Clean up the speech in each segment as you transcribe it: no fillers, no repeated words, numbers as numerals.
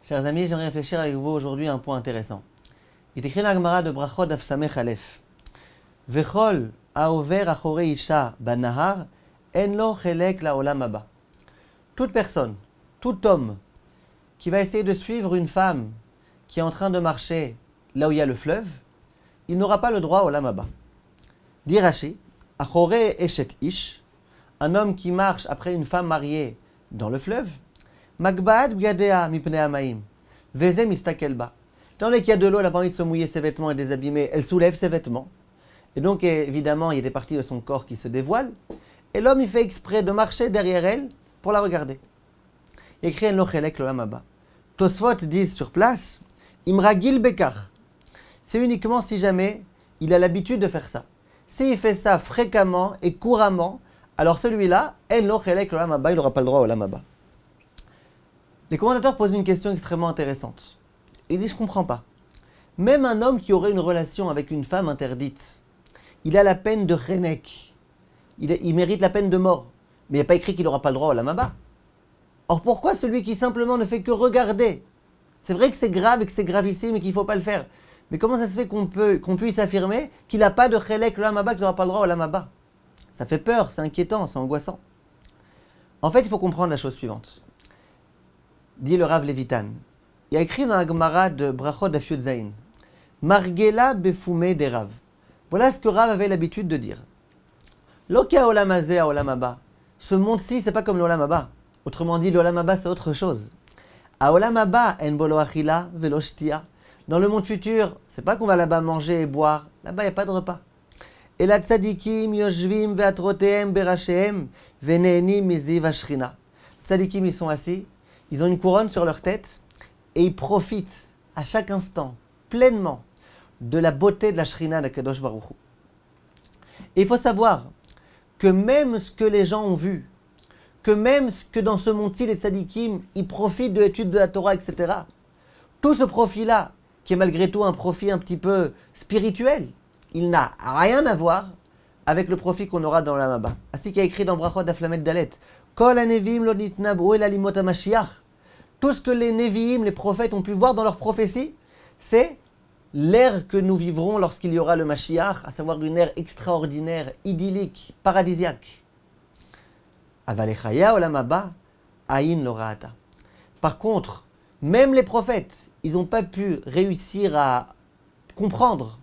Chers amis, j'aimerais réfléchir avec vous aujourd'hui à un point intéressant. Il est écrit dans la Gemara de Brachot Daf Samech Aleph. Vechol haover achorei isha banahar en lo chelek laolam haba. Toute personne, tout homme qui va essayer de suivre une femme qui est en train de marcher là où il y a le fleuve, il n'aura pas le droit au olam haba. Dit Rashi, achorei eshet ish, un homme qui marche après une femme mariée dans le fleuve, Magbaad bgadea mipnei hamaim, veze mistakel ba. Dans les qu'il y a de l'eau, elle n'a pas envie de se mouiller ses vêtements et de les abîmer, elle soulève ses vêtements. Et donc, évidemment, il y a des parties de son corps qui se dévoilent. Et l'homme, il fait exprès de marcher derrière elle pour la regarder. Il écrit en lochelek l'olam haba. Tosfot disent sur place, imragil bekar. C'est uniquement si jamais il a l'habitude de faire ça. S'il fait ça fréquemment et couramment, alors celui-là, en lochelek l'olam haba, il n'aura pas le droit au olam haba. Les commentateurs posent une question extrêmement intéressante. Ils disent, je ne comprends pas. Même un homme qui aurait une relation avec une femme interdite, il a la peine de Chenek. Il mérite la peine de mort. Mais il n'y a pas écrit qu'il n'aura pas le droit au olam haba. Or pourquoi celui qui simplement ne fait que regarder? C'est vrai que c'est grave et que c'est gravissime et qu'il ne faut pas le faire. Mais comment ça se fait qu'on puisse affirmer qu'il n'a pas de Chenek l'olam haba, qu'il n'aura pas le droit au olam haba? Ça fait peur, c'est inquiétant, c'est angoissant. En fait, il faut comprendre la chose suivante. Dit le Rav Levitan. Il y a écrit dans la Gemara de Brachot Daf Yud Zayin, Margela befume des Rav. Voilà ce que Rav avait l'habitude de dire. Loka olam hazeh a olam haba. Ce monde-ci, c'est pas comme l'olam haba. Autrement dit, l'olam haba, c'est autre chose. A olam haba en bolo achila velo shtia. Dans le monde futur, c'est pas qu'on va là-bas manger et boire. Là-bas, il n'y a pas de repas. Et la tzadikim yoshvim veatrotehem berashehem venehenim miziv hashrina. Les tzadikim, ils sont assis. Ils ont une couronne sur leur tête et ils profitent à chaque instant, pleinement, de la beauté de la Shrina d'Akadosh Baruch Hu. Et il faut savoir que même ce que les gens ont vu, que même ce que dans ce monde-ci, les tzadikim, ils profitent de l'étude de la Torah, etc., tout ce profit-là, qui est malgré tout un profit un petit peu spirituel, il n'a rien à voir avec le profit qu'on aura dans l'olam haba. Ainsi qu'il y a écrit dans Brachot Daf Lamed Dalet, Kol hanevim lo nitnabu el alimot hamashiach. Tout ce que les Nevi'im, les prophètes, ont pu voir dans leurs prophéties, c'est l'ère que nous vivrons lorsqu'il y aura le Mashiach, à savoir une ère extraordinaire, idyllique, paradisiaque. Aval echaya olam haba, ayin lo ra'ata. Par contre, même les prophètes, ils n'ont pas pu réussir à comprendre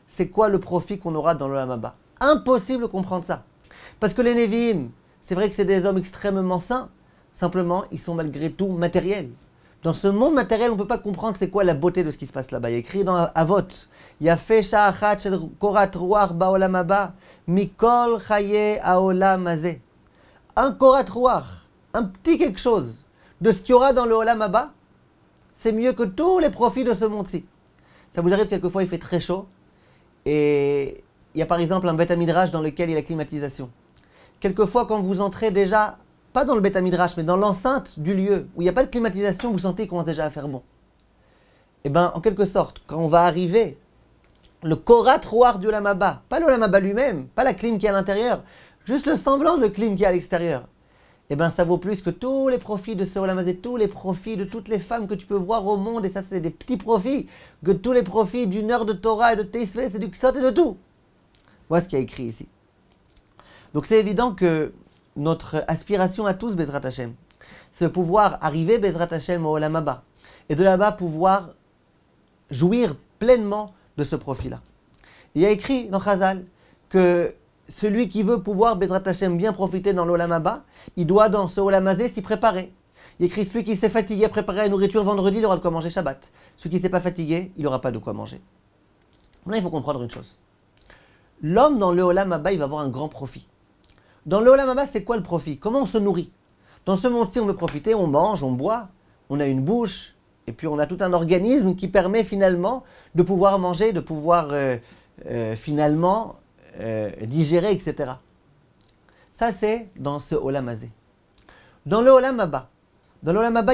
c'est quoi le profit qu'on aura dans l'olam haba. Impossible de comprendre ça. Parce que les Nevi'im, c'est vrai que c'est des hommes extrêmement saints, simplement, ils sont malgré tout matériels. Dans ce monde matériel, on ne peut pas comprendre c'est quoi la beauté de ce qui se passe là-bas. Il y a écrit dans Avot, Yafeh sha'achat shel korat ruach ba'olam haba, mikol chaye ha'olam hazeh. Un korat ruach, un petit quelque chose de ce qu'il y aura dans le olam haba, c'est mieux que tous les profits de ce monde-ci. Ça vous arrive quelquefois, il fait très chaud, et il y a par exemple un Beth Midrash dans lequel il y a la climatisation. Quelquefois, quand vous entrez déjà, pas dans le Beth Midrash, mais dans l'enceinte du lieu, où il n'y a pas de climatisation, vous sentez qu'il commence déjà à faire bon. Et bien, en quelque sorte, quand on va arriver, le Korat Ruach du olam haba, pas le olam haba lui-même, pas la clim qui est à l'intérieur, juste le semblant de clim qui est à l'extérieur, et bien ça vaut plus que tous les profits de ce olam hazeh, tous les profits de toutes les femmes que tu peux voir au monde, et ça c'est des petits profits, que tous les profits d'une heure de Torah et de Teisvé, c'est du Ksot et de tout. Voilà ce qu'il y a écrit ici. Donc c'est évident que notre aspiration à tous, Bezrat Hashem, c'est de pouvoir arriver, Bezrat Hashem, au olam haba. Et de là-bas, pouvoir jouir pleinement de ce profit-là. Il y a écrit dans Chazal que celui qui veut pouvoir, Bezrat Hashem, bien profiter dans l'olam haba, il doit dans ce olam hazeh s'y préparer. Il y a écrit celui qui s'est fatigué à préparer la nourriture vendredi, il aura de quoi manger Shabbat. Celui qui ne s'est pas fatigué, il n'aura pas de quoi manger. Maintenant, il faut comprendre une chose. L'homme dans le olam haba, il va avoir un grand profit. Dans le olam haba, c'est quoi le profit? Comment on se nourrit? Dans ce monde-ci, on veut profiter, on mange, on boit, on a une bouche, et puis on a tout un organisme qui permet finalement de pouvoir manger, de pouvoir finalement digérer, etc. Ça, c'est dans ce olam hazeh. Dans le olam haba,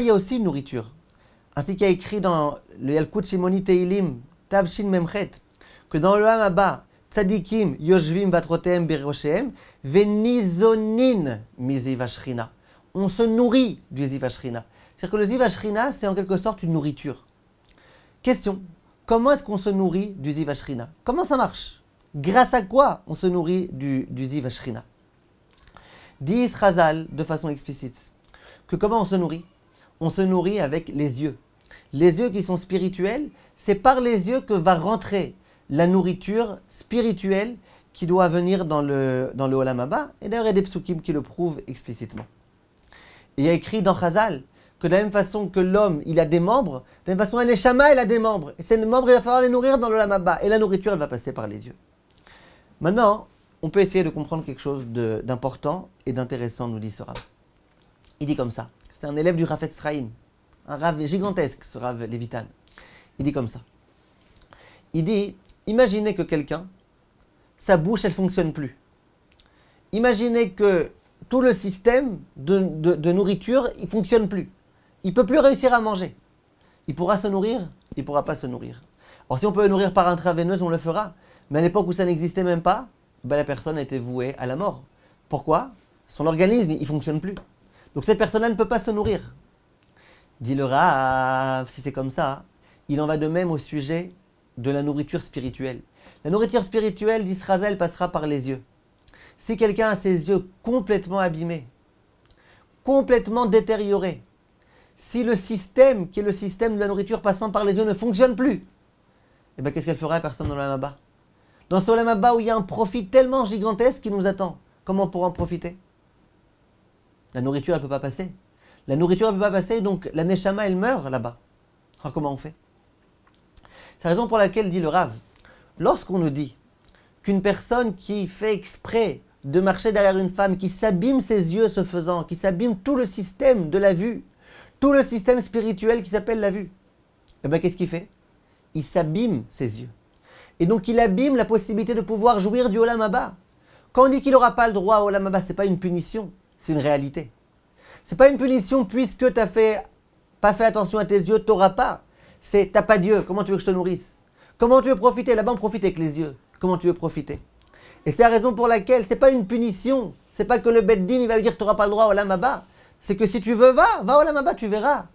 il y a aussi une nourriture. Ainsi qu'il y a écrit dans le Yalkut Shimoni Teilim, Tavshin Memchet, que dans le olam haba, Tzadikim yoshvim vatrotehem beroshehem venizonin miziv hashrina. On se nourrit du ziv hashrina. C'est-à-dire que le Ziv Ashrina, c'est en quelque sorte une nourriture. Question, comment est-ce qu'on se nourrit du Ziv Ashrina? Comment ça marche? Grâce à quoi on se nourrit du Ziv Ashrina? Dit Chazal de façon explicite que comment on se nourrit? On se nourrit avec les yeux. Les yeux qui sont spirituels, c'est par les yeux que va rentrer la nourriture spirituelle qui doit venir dans le Olam Haba. Et d'ailleurs, il y a des psukim qui le prouvent explicitement. Et il y a écrit dans Chazal que de la même façon que l'homme, il a des membres, de la même façon, un Neshama, il a des membres. Et ces membres, il va falloir les nourrir dans l'Olam Haba. Et la nourriture, elle va passer par les yeux. Maintenant, on peut essayer de comprendre quelque chose d'important et d'intéressant, nous dit ce Rav. Il dit comme ça. C'est un élève du Chafetz Chaim, un Rav gigantesque, ce Rav Levitan. Il dit comme ça. Il dit, imaginez que quelqu'un, sa bouche, elle ne fonctionne plus. Imaginez que tout le système de nourriture, il ne fonctionne plus. Il ne peut plus réussir à manger. Il pourra se nourrir, il ne pourra pas se nourrir. Alors si on peut le nourrir par intraveineuse, on le fera. Mais à l'époque où ça n'existait même pas, ben la personne était vouée à la mort. Pourquoi? Son organisme, il ne fonctionne plus. Donc cette personne-là ne peut pas se nourrir. Dit le Rav, si c'est comme ça, il en va de même au sujet de la nourriture spirituelle. La nourriture spirituelle d'Israël passera par les yeux. Si quelqu'un a ses yeux complètement abîmés, complètement détériorés, si le système, qui est le système de la nourriture passant par les yeux, ne fonctionne plus, eh bien qu'est-ce qu'elle fera, personne dans l'Olam Haba? Dans ce Olam Haba où il y a un profit tellement gigantesque qui nous attend, comment on pourra en profiter? La nourriture, elle ne peut pas passer. La nourriture, elle ne peut pas passer, donc la Neshama, elle meurt là-bas. Alors comment on fait? C'est la raison pour laquelle dit le Rav, lorsqu'on nous dit qu'une personne qui fait exprès de marcher derrière une femme, qui s'abîme ses yeux ce faisant, qui s'abîme tout le système de la vue, tout le système spirituel qui s'appelle la vue, eh bien qu'est-ce qu'il fait? Il s'abîme ses yeux. Et donc il abîme la possibilité de pouvoir jouir du Olam Haba. Quand on dit qu'il n'aura pas le droit au Olam Haba, ce n'est pas une punition, c'est une réalité. Ce n'est pas une punition puisque tu n'as pas fait attention à tes yeux, tu n'auras pas. C'est, tu n'as pas Dieu, comment tu veux que je te nourrisse? Comment tu veux profiter? Là-bas on profite avec les yeux. Comment tu veux profiter? Et c'est la raison pour laquelle ce n'est pas une punition. Ce n'est pas que le Beth Din il va lui dire que tu n'auras pas le droit au Olam Haba. C'est que si tu veux, va au Olam Haba, tu verras.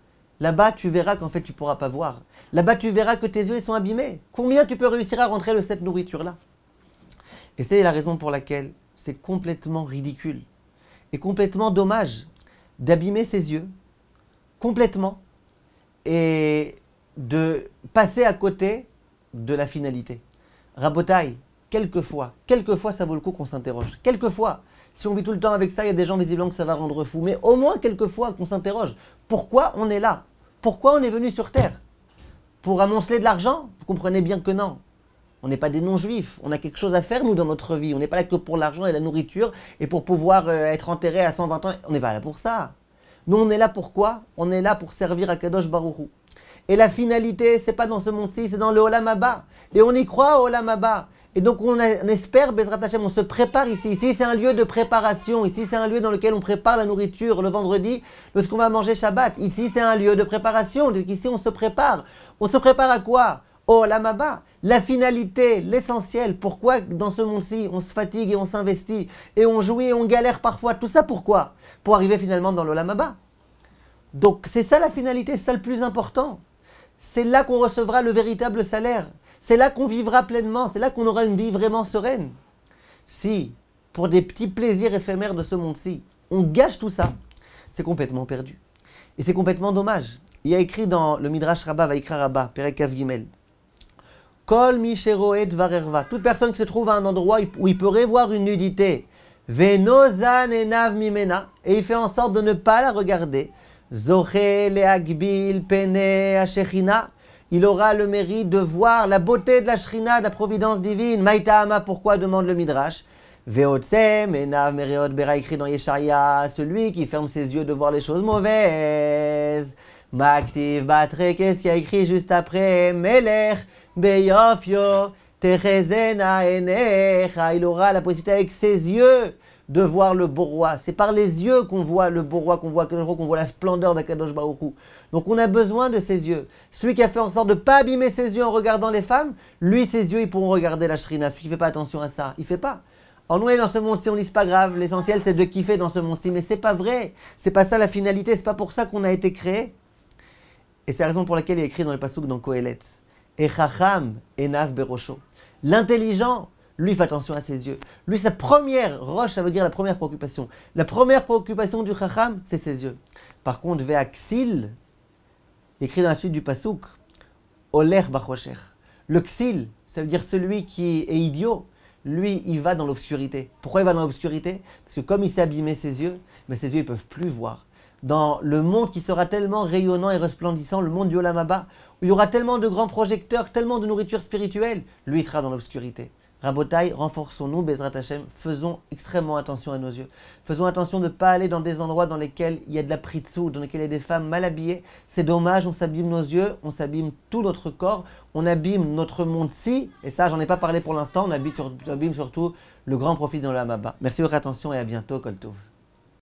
Là-bas, tu verras qu'en fait, tu ne pourras pas voir. Là-bas, tu verras que tes yeux ils sont abîmés. Combien tu peux réussir à rentrer de cette nourriture-là? Et c'est la raison pour laquelle c'est complètement ridicule et complètement dommage d'abîmer ses yeux complètement et de passer à côté de la finalité. Rabotaï, quelquefois, ça vaut le coup qu'on s'interroge. Quelquefois, si on vit tout le temps avec ça, il y a des gens visiblement que ça va rendre fou. Mais au moins quelquefois qu'on s'interroge. Pourquoi on est là? Pourquoi on est venu sur Terre? Pour amonceler de l'argent? Vous comprenez bien que non. On n'est pas des non-juifs. On a quelque chose à faire, nous, dans notre vie. On n'est pas là que pour l'argent et la nourriture et pour pouvoir être enterré à 120 ans. On n'est pas là pour ça. Nous, on est là pour quoi? On est là pour servir à Kadosh Baruch Hu. Et la finalité, c'est pas dans ce monde-ci, c'est dans le Olam Haba. Et on y croit au Olam Haba. Et donc on espère, Bezrat Hashem, on se prépare ici. Ici c'est un lieu de préparation. Ici c'est un lieu dans lequel on prépare la nourriture le vendredi, lorsqu'on va manger Shabbat. Ici c'est un lieu de préparation. Donc ici on se prépare. On se prépare à quoi? Au Olam Haba. La finalité, l'essentiel. Pourquoi dans ce monde-ci on se fatigue et on s'investit et on jouit et on galère parfois? Tout ça pourquoi? Pour arriver finalement dans l'Olam Haba. Donc c'est ça la finalité, c'est ça le plus important. C'est là qu'on recevra le véritable salaire. C'est là qu'on vivra pleinement, c'est là qu'on aura une vie vraiment sereine. Si, pour des petits plaisirs éphémères de ce monde-ci, on gâche tout ça, c'est complètement perdu. Et c'est complètement dommage. Il y a écrit dans le Midrash Rabbah, Vaikra Rabbah, Perek Kav Gimel, Kol mi sheroet varerva, toute personne qui se trouve à un endroit où il peut voir une nudité, Venozan enav mimena, et il fait en sorte de ne pas la regarder, Zoché leagbil pene hashechina, il aura le mérite de voir la beauté de la Shrina, de la providence divine. Maïtahama, pourquoi demande le Midrash? Veotsem, enav mereot bera, écrit dans Yeshaya, celui qui ferme ses yeux de voir les choses mauvaises. Maktiv batre, qu'est-ce qu'il y a écrit juste après? Melech beyofyo techezena enecha, il aura la possibilité avec ses yeux de voir le beau roi. C'est par les yeux qu'on voit le beau roi, qu'on voit la splendeur d'Akadosh Baruch Hu. Donc on a besoin de ses yeux. Celui qui a fait en sorte de ne pas abîmer ses yeux en regardant les femmes, lui, ses yeux, ils pourront regarder la Shrina. Celui qui ne fait pas attention à ça, il ne fait pas. On est dans ce monde-ci, on dit c'est pas grave, l'essentiel c'est de kiffer dans ce monde-ci. Mais c'est pas vrai, c'est pas ça la finalité, c'est pas pour ça qu'on a été créé. Et c'est la raison pour laquelle il est écrit dans le pasuk dans Kohelet. Et chacham enav berosho. L'intelligent, lui, fait attention à ses yeux. Lui, sa première roche, ça veut dire la première préoccupation. La première préoccupation du chacham, c'est ses yeux. Par contre, ve'aksil, écrit dans la suite du pasuk, oler bachosher. Le ksil, ça veut dire celui qui est idiot. Lui, il va dans l'obscurité. Pourquoi il va dans l'obscurité? Parce que comme il s'est abîmé ses yeux, mais ses yeux ne peuvent plus voir. Dans le monde qui sera tellement rayonnant et resplendissant, le monde du Olam Haba, où il y aura tellement de grands projecteurs, tellement de nourriture spirituelle, lui, il sera dans l'obscurité. Rabotai, renforçons-nous, Bezrat Hashem, faisons extrêmement attention à nos yeux. Faisons attention de ne pas aller dans des endroits dans lesquels il y a de la pritsou, dans lesquels il y a des femmes mal habillées. C'est dommage, on s'abîme nos yeux, on s'abîme tout notre corps, on abîme notre monde-ci, et ça, j'en ai pas parlé pour l'instant, on abîme surtout le grand profit dans l'Olam Haba. Merci de votre attention et à bientôt, Kol Tov.